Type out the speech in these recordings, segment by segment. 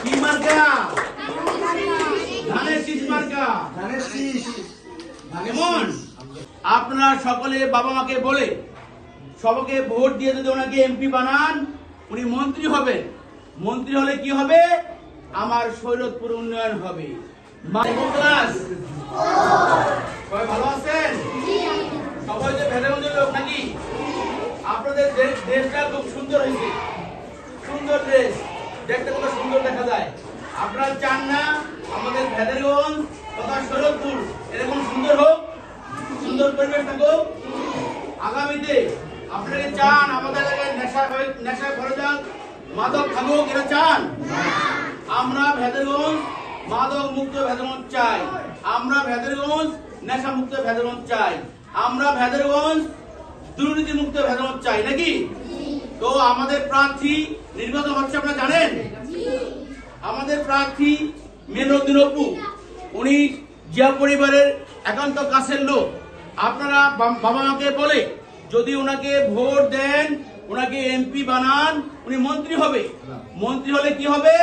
কি মার্কা? ধানের শীষ মার্কা। কেমন? আপনারা সকলে বাবা মাকে বলে সবাইকে ভোট দিয়ে যদি ওনাকে এমপি বানান, উনি মন্ত্রী হবেন। মন্ত্রী হলে কি হবে? আমার শৈরতপুর উন্নয়ন হবে। সবাই ভালো আছেন? সবাই যে ভেদাগঞ্জের লোক নাকি? আপনাদের দেশটা খুব সুন্দর হয়েছে, সুন্দর দেশ, দেখতে কত সুন্দর দেখা যায়। আপনারা চান না আমাদের ভেদারগঞ্জ তথা শৈরতপুর এরকম সুন্দর হোক, সুন্দর পরিবেশ থাকুক? আগামীতে আপনারা চান আমাদের এলাকায় নেশা ভরে যাক, মাদক থাকুক? এটা চান? আমরা ভেদারগঞ্জ মাদক মুক্ত ভেদারগঞ্জ চাই। আমরা ভেদারগঞ্জ নেশা মুক্ত ভেদারগঞ্জ চাই। আমরা ভেদারগঞ্জ দুর্নীতি মুক্ত ভেদারগঞ্জ চাই নাকি? তো আমাদের প্রার্থী নির্বাচন হচ্ছে, আপনারা জানেন? আমাদের প্রার্থী মেনুদ্দিন অপু, উনি জিয়া পরিবারের একান্ত কাছের লোক। আপনারা বাবা মাকে বলে যদি ওনাকে ভোট দেন, ওনাকে এমপি বানান, উনি মন্ত্রী হবে। মন্ত্রী হলে কি হবে?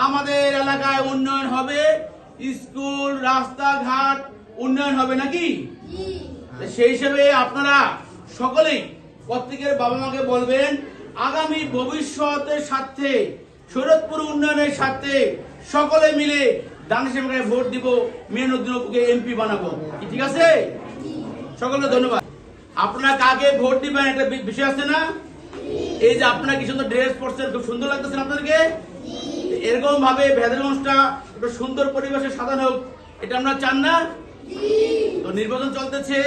আমাদের এলাকায় উন্নয়ন হবে, স্কুল রাস্তাঘাট উন্নয়ন হবে নাকি? সেই হিসেবে আপনারা সকলেই প্রত্যেকের বাবা মাকে বলবেন আগামী ভবিষ্যতের সাথে শরীয়তপুর উন্নয়নের সাথে সকলে মিলে দানিশ এমকে ভোট দিব, মেনুদ্দিন অপুকে এমপি বানাবো। ঠিক আছে? সকলকে ধন্যবাদ। আপনারা কাকে ভোট দিবেন একটা বিষয় আছে না? এই যে আপনারা কি সুন্দর ড্রেস পরছেন, খুব সুন্দর লাগতেছে আপনাদেরকে। এরকম ভাবে ভেদারগঞ্জটা একটু সুন্দর পরিবেশে সাজানো হোক, এটা আমরা চান না? তো নির্বাচন চলতেছে,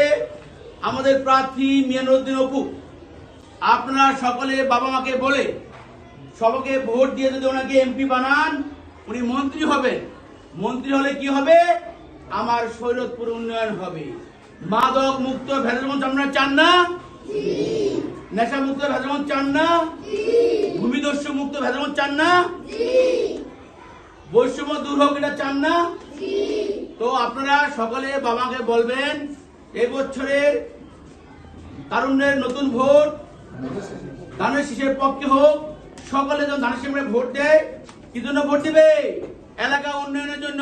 আমাদের প্রার্থী মেনুদ্দিন অপু, আপনারা সকলে বাবা মাকে বলে সবাইকে ভোট দিয়ে যদি ওনাকে এমপি বানান, উনি মন্ত্রী হবেন। মন্ত্রী হলে কি হবে? আমার শৈরতপুর উন্নয়ন হবে। মাদক মুক্ত ভেদারগঞ্জ আপনারা চান না? নেশা মুক্ত ভেদারগঞ্জ চান না? ভূমিদস্যু মুক্ত ভেদারগঞ্জ চান না? বৈষম্য দূর হোক, এটা চান না? তো আপনারা সকলে বাবাকে বলবেন এই বছরের তারুণ্যের নতুন ভোট ধানের শীষের পক্ষে হোক। সকলে যখন ধানের শীষে ভোট দেয়, কি জন্য ভোট দিবে? এলাকা উন্নয়নের জন্য,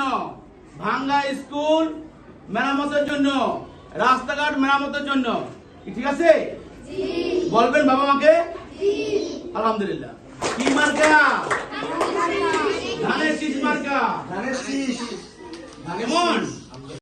ভাঙ্গা স্কুল মেরামতের জন্য, রাস্তাঘাট মেরামতের জন্য। ঠিক আছে? বলবেন বাবা মাকে? আলহামদুলিল্লাহ। কি মার্কা? ধানের শীষ মার্কা। কেমন?